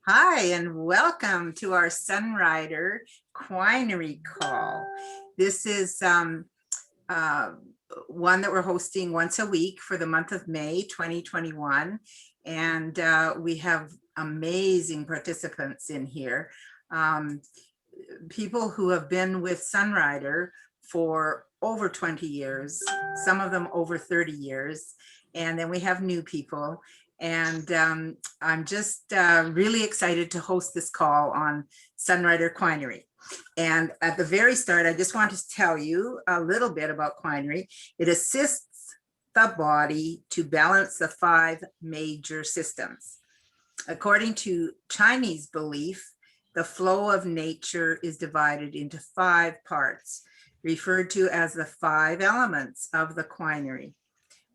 Hi, and welcome to our Sunrider Quinary call. This is uh, one that we're hosting once a week for the month of May 2021. And we have amazing participants in here. People who have been with Sunrider for over 20 years, some of them over 30 years. And then we have new people. And I'm just really excited to host this call on Sunrider Quinary. And at the very start, I just want to tell you a little bit about Quinary. It assists the body to balance the 5 major systems. According to Chinese belief, the flow of nature is divided into 5 parts, referred to as the 5 elements of the quinary: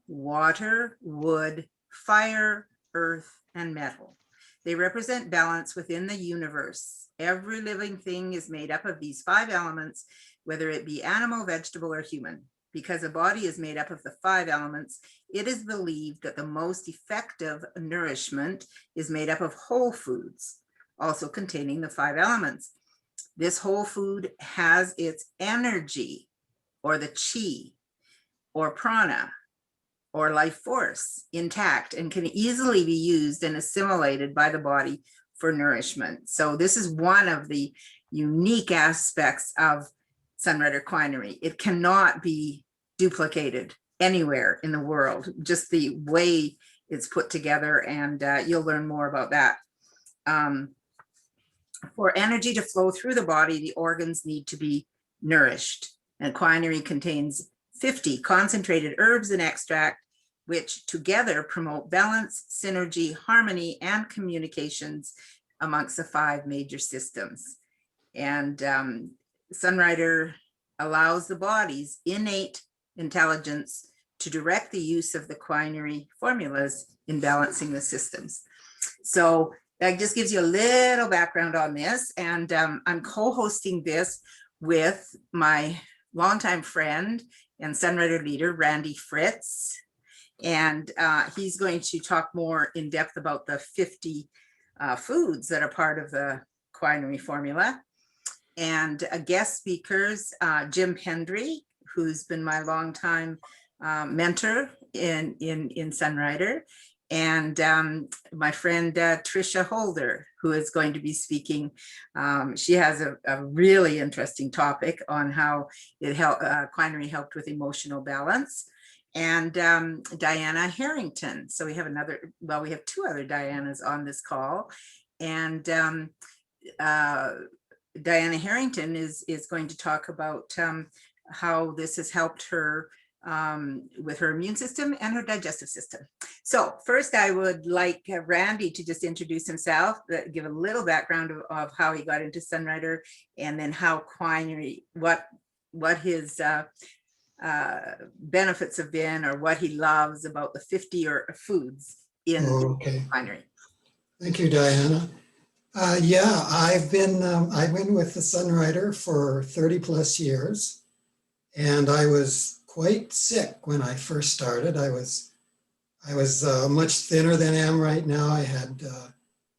water, wood, fire, earth, and metal. They represent balance within the universe. Every living thing is made up of these 5 elements, whether it be animal, vegetable, or human. Because a body is made up of the 5 elements, it is believed that the most effective nourishment is made up of whole foods, also containing the 5 elements. This whole food has its energy, or the chi, or prana, or life force intact, and can easily be used and assimilated by the body for nourishment. So this is one of the unique aspects of Sunrider Quinary. It cannot be duplicated anywhere in the world, just the way it's put together, and you'll learn more about that. For energy to flow through the body, the organs need to be nourished, and Quinary contains 50 concentrated herbs and extract, which together promote balance, synergy, harmony, and communications amongst the 5 major systems. And Sunrider allows the body's innate intelligence to direct the use of the quinary formulas in balancing the systems. So that just gives you a little background on this. And I'm co-hosting this with my longtime friend and Sunrider leader, Randy Fritz. And he's going to talk more in depth about the 50 foods that are part of the quinary formula. And guest speakers, Jim Pendry, who's been my longtime mentor in Sunrider, and my friend Tricia Holder, who is going to be speaking. She has a really interesting topic on how quinary helped with emotional balance. And Diana Harrington. So we have we have 2 other Dianas on this call. And Diana Harrington is going to talk about how this has helped her with her immune system and her digestive system. So first I would like Randy to just introduce himself, give a little background of how he got into Sunrider, and then how quinary, what his benefits have been, or what he loves about the 50 foods in quinary. Thank you, Diana. Yeah, I've been with the Sunrider for 30 plus years, and I was quite sick when I first started. I was much thinner than I am right now. I had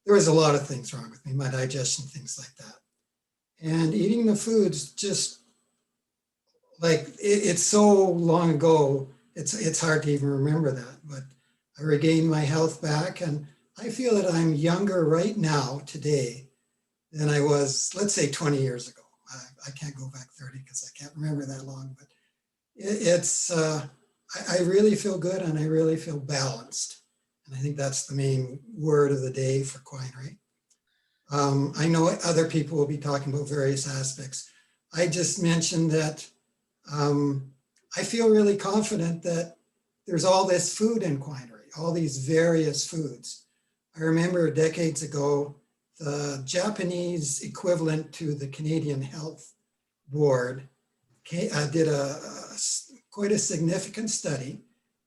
there was a lot of things wrong with me, my digestion, things like that, and eating the foods just like it's so long ago. It's hard to even remember that, but I regained my health back, and I feel that I'm younger right now today than I was, let's say, 20 years ago. I can't go back 30 because I can't remember that long, but I really feel good, and I really feel balanced. And I think that's the main word of the day for quinary. I know other people will be talking about various aspects. I just mentioned that I feel really confident that there's all this food in quinary, all these various foods. I remember decades ago, the Japanese equivalent to the Canadian Health Board did quite a significant study,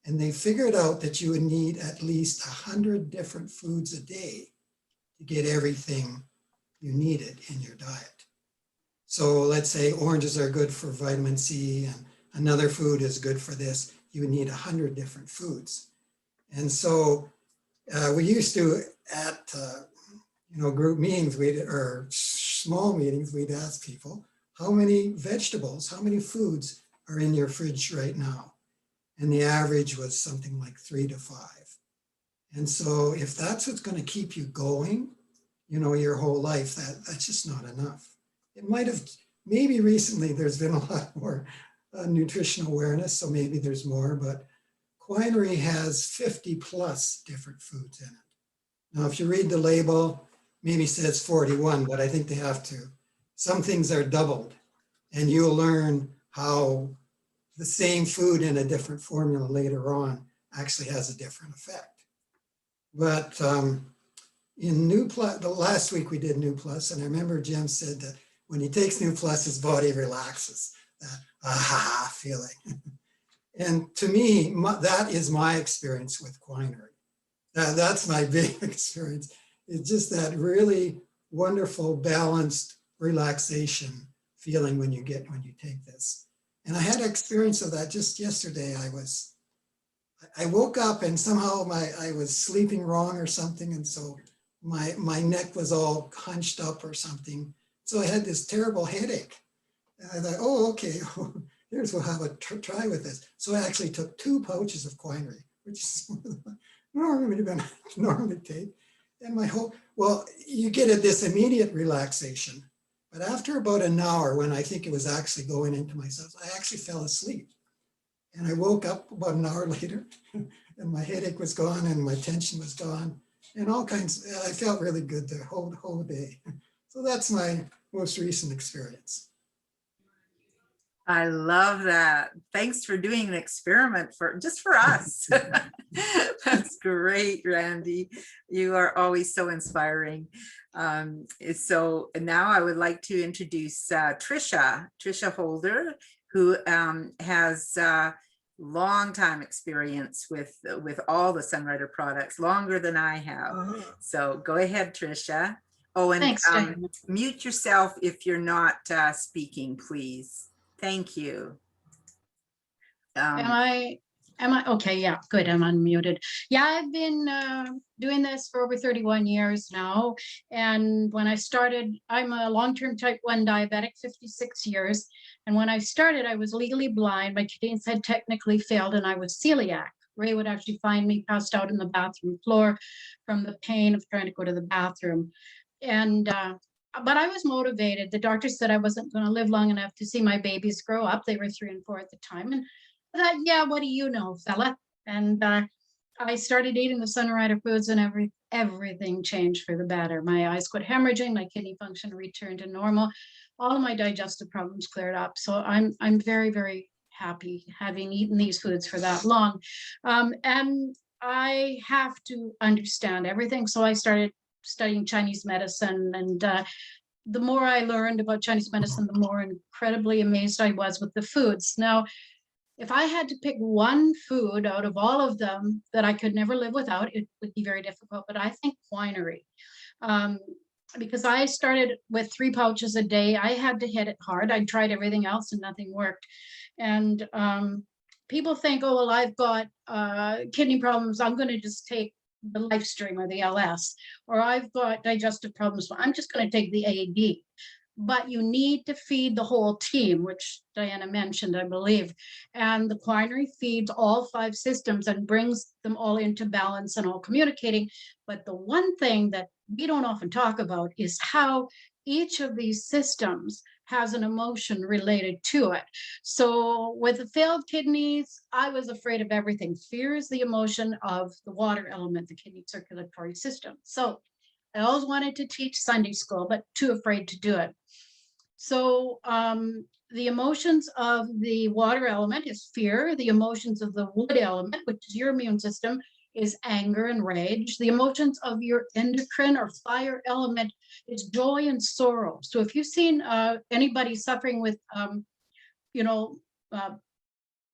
and they figured out that you would need at least 100 different foods a day to get everything you needed in your diet. So let's say oranges are good for vitamin C, and another food is good for this. You would need 100 different foods. And so we used to, at group meetings, or small meetings, we'd ask people, how many vegetables, how many foods are in your fridge right now? And the average was something like 3 to 5. And so if that's what's going to keep you going, your whole life, that's just not enough. It might have, maybe recently there's been a lot more nutritional awareness, so maybe there's more, but Quinary has 50 plus different foods in it. Now, if you read the label, maybe it says 41, but I think they have to. Some things are doubled, and you'll learn how the same food in a different formula later on actually has a different effect. But in New Plus, the last week we did New Plus, and I remember Jim said that when he takes New Plus, his body relaxes, that aha feeling. And to me, that is my experience with Quinary. That's my big experience. It's just that really wonderful, balanced relaxation feeling when you take this. And I had an experience of that just yesterday. I woke up and somehow I was sleeping wrong or something. And so my neck was all hunched up or something. So I had this terrible headache. And I thought, oh, okay, here's we'll have a try with this. So I actually took 2 pouches of Quinary, which is normally take. And you get this immediate relaxation. But after about an hour, when I think it was actually going into myself, I actually fell asleep. And I woke up about an hour later and my headache was gone and my tension was gone and all kinds. I felt really good the whole day. So that's my most recent experience. I love that. Thanks for doing an experiment just for us. That's great, Randy. You are always so inspiring. So now I would like to introduce Tricia Holder, who has long time experience with all the Sunrider products, longer than I have. So go ahead, Tricia. Oh, and Thanks, mute yourself if you're not speaking, please. Thank you. Am I okay? Yeah, good. I'm unmuted. Yeah, I've been doing this for over 31 years now. And when I started, I'm a long-term type 1 diabetic, 56 years. And when I started, I was legally blind. My kidneys had technically failed and I was celiac. Ray would actually find me passed out in the bathroom floor from the pain of trying to go to the bathroom. And but I was motivated. The doctor said I wasn't going to live long enough to see my babies grow up. They were 3 and 4 at the time. And I thought, yeah, what do you know, fella? And I started eating the Sunrider foods and everything changed for the better. My eyes quit hemorrhaging, my kidney function returned to normal. All of my digestive problems cleared up. So I'm very, very happy having eaten these foods for that long. And I have to understand everything. So I started studying Chinese medicine, and the more I learned about Chinese medicine, the more incredibly amazed I was with the foods. Now, if I had to pick one food out of all of them that I could never live without, it would be very difficult, but I think Quinary. Because I started with 3 pouches a day. I had to hit it hard. I tried everything else and nothing worked. And people think, oh, well, I've got kidney problems. I'm going to just take the Lifestream or the LS, or I've got digestive problems. So I'm just going to take the AAD. But you need to feed the whole team, which Diana mentioned, I believe. And the Quinary feeds all 5 systems and brings them all into balance and all communicating. But the one thing that we don't often talk about is how each of these systems has an emotion related to it. So with the failed kidneys, I was afraid of everything. Fear is the emotion of the water element, the kidney circulatory system. So I always wanted to teach Sunday school, but too afraid to do it. So the emotions of the water element is fear. The emotions of the wood element, which is your immune system, is anger and rage. The emotions of your endocrine or fire element is joy and sorrow. So if you've seen anybody suffering with,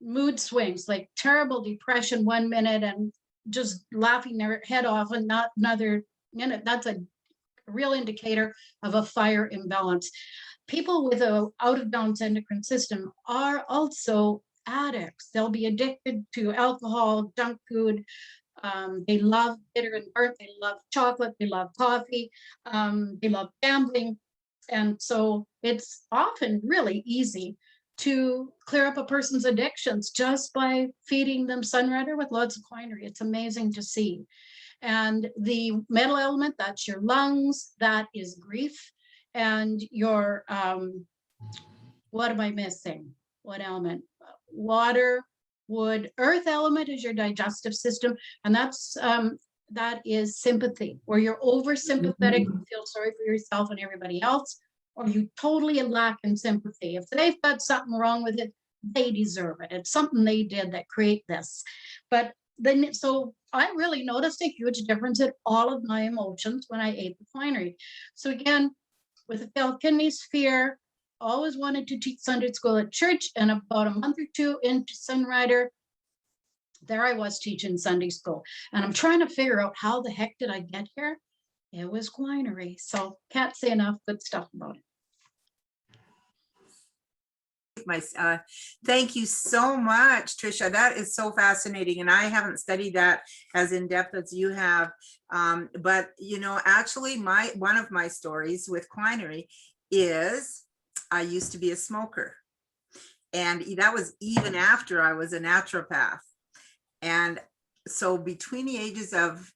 mood swings, like terrible depression 1 minute and just laughing their head off and not another minute, that's a real indicator of a fire imbalance. People with a out of balance endocrine system are also addicts. They'll be addicted to alcohol, junk food, They love bitter and burnt. They love chocolate. They love coffee. They love gambling. And so it's often really easy to clear up a person's addictions just by feeding them Sunrider with loads of quinary. It's amazing to see. And the metal element, that's your lungs, that is grief. And your, what am I missing? What element? Water, wood, earth element is your digestive system. And that is sympathy, where you're over sympathetic, you feel sorry for yourself and everybody else, or you totally lack in sympathy. If they've got something wrong with it, they deserve it. It's something they did that create this. But then, so I really noticed a huge difference in all of my emotions when I ate the quinary. So again, with the failed kidney sphere, always wanted to teach Sunday school at church, and about a month or two into Sunrider, there I was teaching Sunday school. And I'm trying to figure out how the heck did I get here? It was quinary. So can't say enough good stuff about it. Thank you so much, Tricia. That is so fascinating, and I haven't studied that as in depth as you have. But you know, actually, one of my stories with quinary is I used to be a smoker, and that was even after I was a naturopath. And so between the ages of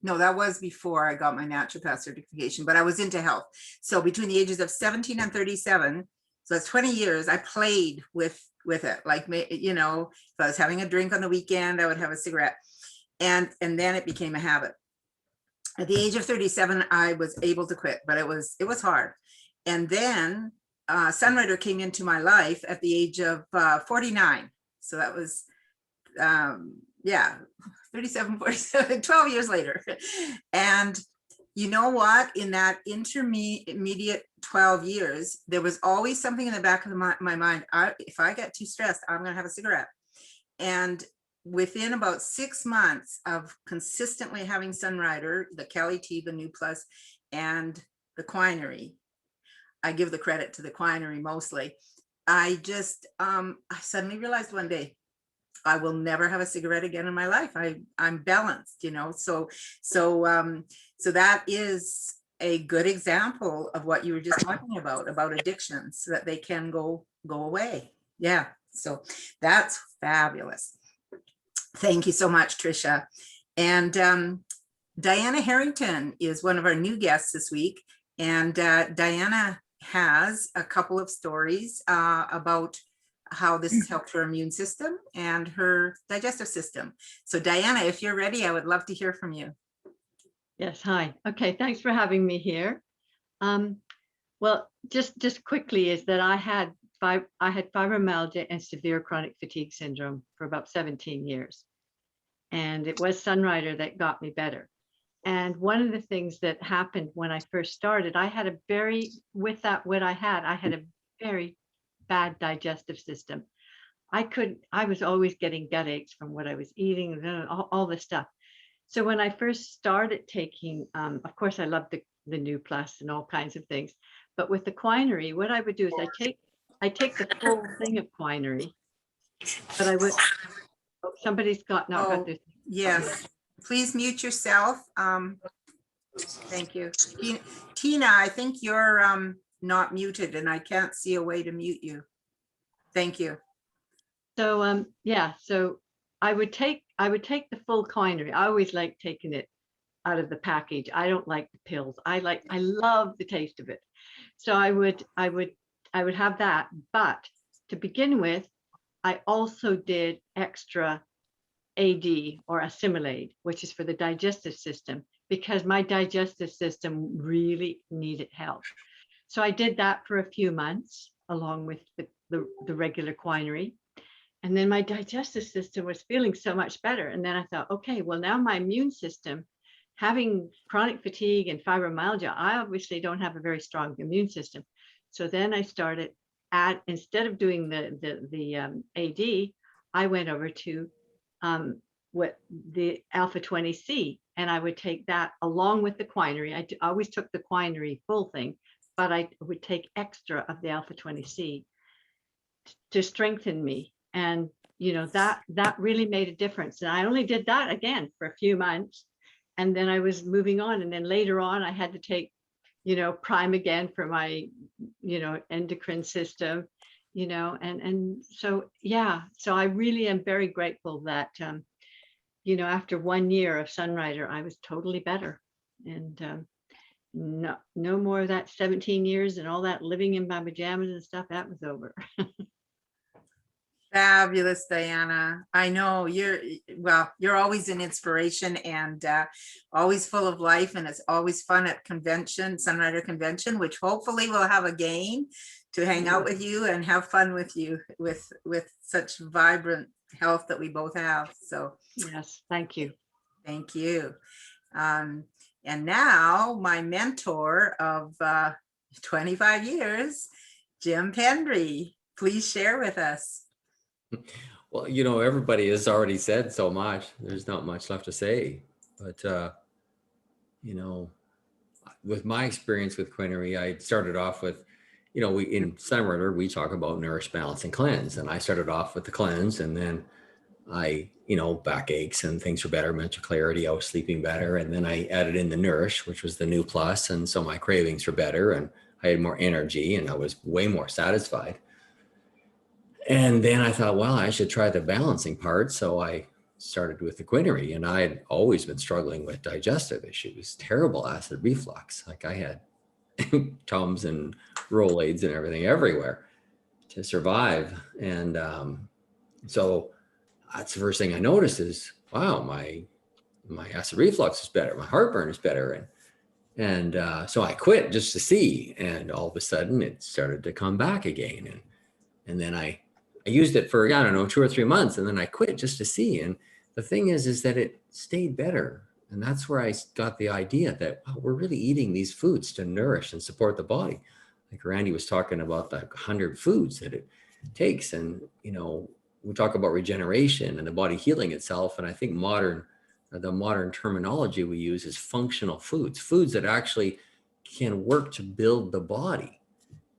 no, that was before I got my naturopath certification, but I was into health. So between the ages of 17 and 37. So that's 20 years. I played with it. Like, you know, if I was having a drink on the weekend, I would have a cigarette. And then it became a habit. At the age of 37, I was able to quit, but it was hard. And then Sunrider came into my life at the age of 49. So that was, yeah, 37, 47, 12 years later. And you know what? In that intermediate 12 years, there was always something in the back of my mind. If I get too stressed, I'm going to have a cigarette. And within about 6 months of consistently having Sunrider, the Cali Tea, the New Plus, and the quinary, I give the credit to the quinary mostly. I just, I suddenly realized one day, I will never have a cigarette again in my life. I'm balanced, you know. So that is a good example of what you were just talking about addictions, so that they can go away. Yeah. So that's fabulous. Thank you so much, Tricia. And Diana Harrington is one of our new guests this week. And Diana has a couple of stories about how this has helped her immune system and her digestive system. So Diana, if you're ready, I would love to hear from you. Yes, hi. Okay, thanks for having me here. Well, just quickly is that I had fibromyalgia and severe chronic fatigue syndrome for about 17 years. And it was Sunrider that got me better. And one of the things that happened when I first started, I had a very bad digestive system. I was always getting gut aches from what I was eating, all this stuff. So when I first started taking, of course, I loved the New Plus and all kinds of things. But with the quinary, what I would do is I take the full thing of quinary, but I would, somebody's got this. Yes, please mute yourself. Thank you. Tina, I think you're not muted and I can't see a way to mute you. Thank you. So yeah, so I would take the full quinary. I always like taking it out of the package. I don't like the pills. I love the taste of it. So I would have that. But to begin with, I also did extra AD or Assimilaid, which is for the digestive system, because my digestive system really needed help. So I did that for a few months along with the regular quinary. And then my digestive system was feeling so much better. And then I thought, okay, well, now my immune system, having chronic fatigue and fibromyalgia, I obviously don't have a very strong immune system. So then I started instead of doing the AD, I went over to the alpha 20C, and I would take that along with the quinary. I always took the quinary full thing, but I would take extra of the alpha 20C to strengthen me. And you know, that really made a difference. And I only did that again for a few months, and then I was moving on. And then later on, I had to take, you know, Prime again for my, you know, endocrine system, you know, and so, yeah, so I really am very grateful that, you know, after 1 year of Sunrider, I was totally better. And no more of that 17 years and all that living in my pajamas and stuff. That was over. Fabulous, Diana. I know you're always an inspiration, and always full of life, and it's always fun at convention, Sunrider convention, which hopefully we'll have again to hang out with you and have fun with you with such vibrant health that we both have. So Yes, thank you. thank you. And now my mentor of 25 years, Jim Pendry, please share with us. Well, you know, everybody has already said so much. There's not much left to say. But, you know, with my experience with Quinary, I started off with, you know, in Sunrider, we talk about nourish, balance, and cleanse. And I started off with the cleanse, and then you know, backaches and things were better, mental clarity, I was sleeping better. And then I added in the nourish, which was the new plus. And so my cravings were better, and I had more energy, and I was way more satisfied. And then I thought, well, I should try the balancing part. So I started with the Quinary, and I had always been struggling with digestive issues, terrible acid reflux. Like I had Tums and Rolaids and everything everywhere to survive. And so that's the first thing I noticed is, wow, my acid reflux is better. My heartburn is better. And so I quit just to see, and all of a sudden it started to come back again. And then I used it for, I don't know, 2 or 3 months, and then I quit just to see. And the thing is that it stayed better. And that's where I got the idea that, wow, we're really eating these foods to nourish and support the body. Like Randy was talking about the 100 foods that it takes. And, you know, we talk about regeneration and the body healing itself. And I think the modern terminology we use is functional foods, foods that actually can work to build the body.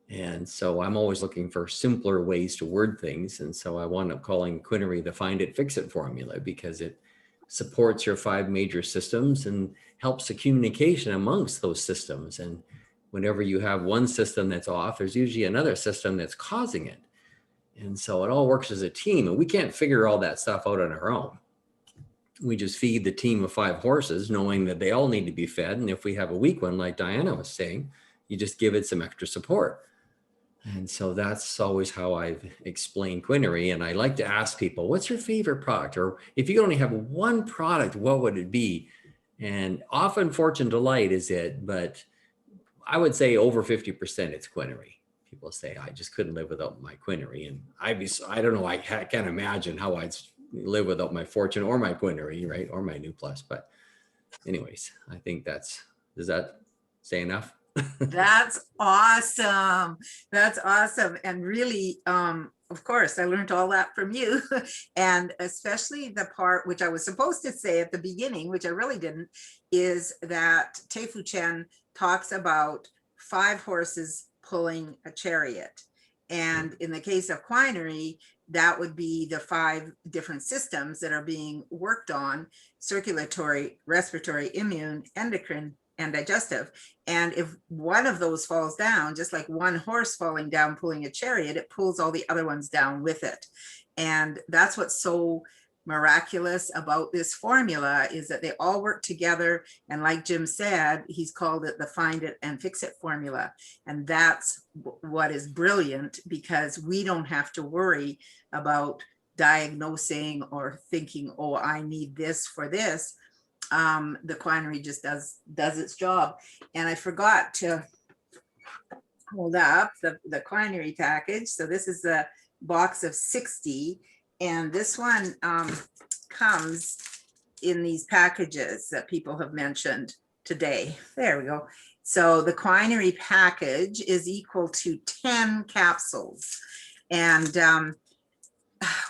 And so I'm always looking for simpler ways to word things. And so I wound up calling Quinary the Find It, Fix It formula, because it supports your 5 major systems and helps the communication amongst those systems. And whenever you have one system that's off, there's usually another system that's causing it. And so it all works as a team, and we can't figure all that stuff out on our own. We just feed the team of 5 horses, knowing that they all need to be fed. And if we have a weak one, like Diana was saying, you just give it some extra support. And so that's always how I've explained Quinary. And I like to ask people, what's your favorite product? Or if you could only have one product, what would it be? And often Fortune Delight is it, but I would say over 50% it's Quinary. People say, I just couldn't live without my Quinary. And I don't know, I can't imagine how I'd live without my Fortune or my Quinary, right? Or my New Plus. But anyways, I think does that say enough? That's awesome. That's awesome. And really, of course, I learned all that from you. And especially the part which I was supposed to say at the beginning, which I really didn't, is that Teifu Chen talks about 5 horses pulling a chariot. And in the case of Quinary, that would be the 5 different systems that are being worked on: circulatory, respiratory, immune, endocrine, and digestive. And if one of those falls down, just like one horse falling down pulling a chariot, it pulls all the other ones down with it. And that's what's so miraculous about this formula, is that they all work together. And like Jim said, he's called it the Find It and Fix It formula. And that's what is brilliant, because we don't have to worry about diagnosing or thinking, oh, I need this for this. The Quinary just does its job. And I forgot to hold up the Quinary package. So this is a box of 60, and this one comes in these packages that people have mentioned today. There we go. So the Quinary package is equal to 10 capsules. And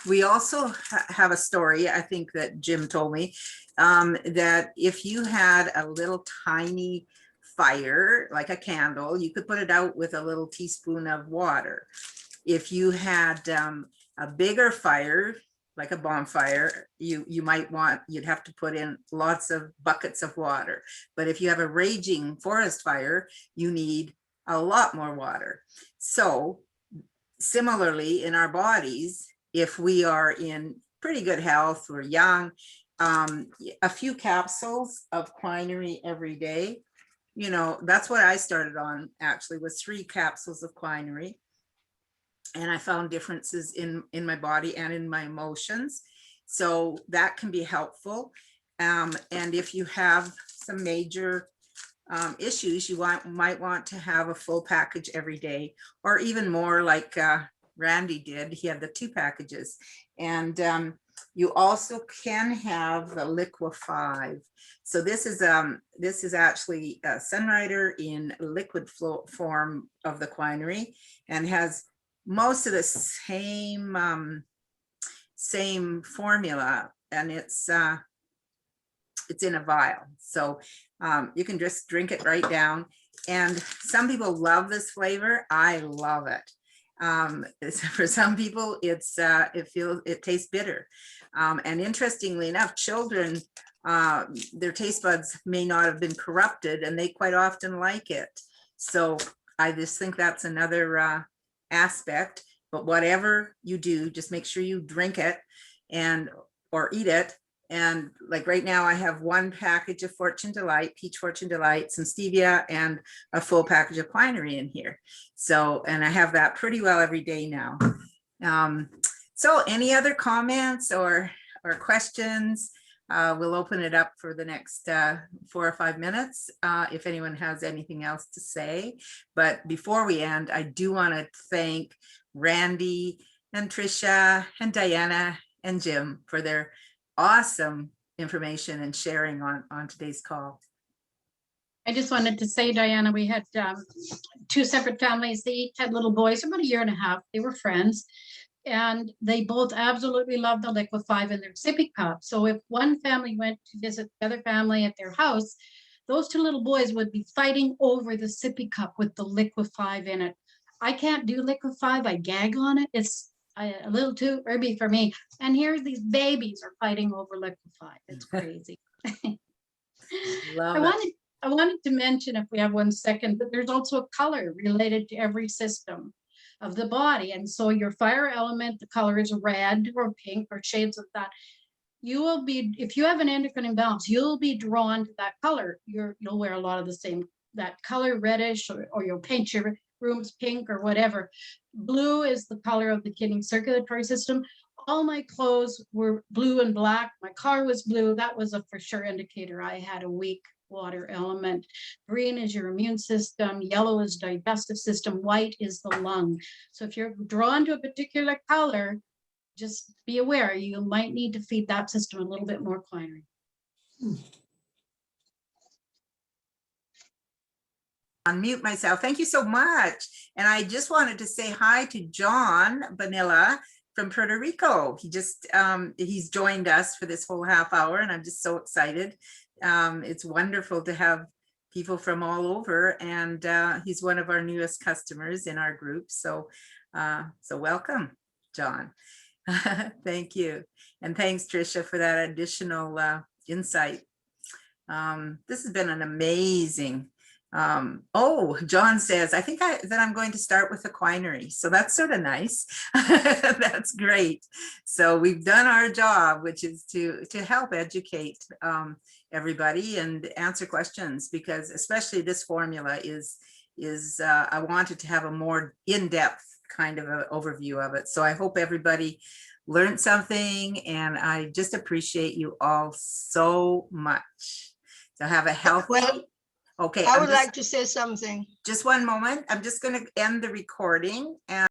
we also have a story, I think, that Jim told me, that if you had a little tiny fire, like a candle, you could put it out with a little teaspoon of water. If you had a bigger fire, like a bonfire, you'd have to put in lots of buckets of water. But if you have a raging forest fire, you need a lot more water. So similarly in our bodies, if we are in pretty good health, we're young, a few capsules of quinary every day, you know, that's what I started on actually, was 3 capsules of quinary. And I found differences in my body and in my emotions. So that can be helpful. And if you have some major issues, you might want to have a full package every day, or even more like Randy did. He had the 2 packages. And you also can have the Liquify. So this is actually a Sunrider in liquid form of the quinary, and has most of the same formula, and it's in a vial. So you can just drink it right down. And some people love this flavor. I love it. For some people, it tastes bitter. And interestingly enough, children, their taste buds may not have been corrupted, and they quite often like it. So I just think that's another aspect. But whatever you do, just make sure you drink it or eat it. And like right now, I have 1 package of Fortune Delight, Peach Fortune Delight, some stevia, and a full package of quinary in here. So, and I have that pretty well every day now. So any other comments or questions? We'll open it up for the next 4 or 5 minutes if anyone has anything else to say. But before we end, I do want to thank Randy and Tricia and Diana and Jim for their awesome information and sharing on today's call. I just wanted to say, Diana, we had 2 separate families. They each had little boys, about 1.5 years. They were friends, and they both absolutely loved the Liquify in their sippy cup. So if one family went to visit the other family at their house, those 2 little boys would be fighting over the sippy cup with the Liquify in it. I can't do Liquify. I gag on it. It's a little too herby for me. And here these babies are fighting over Liquify. It's crazy. I wanted to mention, if we have 1 second, that there's also a color related to every system of the body. And so your fire element, the color is red or pink or shades of that. You will be, if you have an endocrine imbalance, you'll be drawn to that color. You'll wear a lot of the same, that color reddish, or you'll paint your rooms pink or whatever. Blue is the color of the kidney circulatory system. All my clothes were blue and black. My car was blue. That was a for sure indicator I had a weak water element. Green is your immune system. Yellow is digestive system. White is the lung. So if you're drawn to a particular color, just be aware you might need to feed that system a little bit more quinary. Unmute myself. Thank you so much. And I just wanted to say hi to John Vanilla from Puerto Rico. He's joined us for this whole half hour, and I'm just so excited. It's wonderful to have people from all over, and he's one of our newest customers in our group. So welcome, John. Thank you. And thanks, Tricia, for that additional insight. This has been an amazing. John says, I think that I'm going to start with the quinary. So that's sort of nice. That's great. So we've done our job, which is to help educate everybody and answer questions, because especially this formula is I wanted to have a more in-depth kind of an overview of it. So I hope everybody learned something, and I just appreciate you all so much. So have a healthy. Okay, I would like to say something. Just one moment. I'm just going to end the recording. And